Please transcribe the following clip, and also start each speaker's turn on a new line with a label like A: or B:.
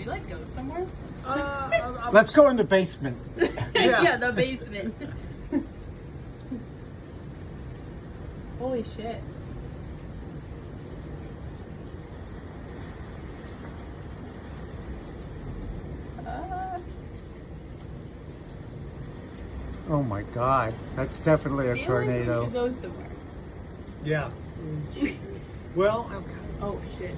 A: we like go somewhere?
B: Let's go in the basement.
A: Yeah, the basement. Holy shit.
B: Oh my God, that's definitely a
A: I feel
B: tornado.
A: like we should go somewhere.
C: Yeah. Well,
A: Oh shit.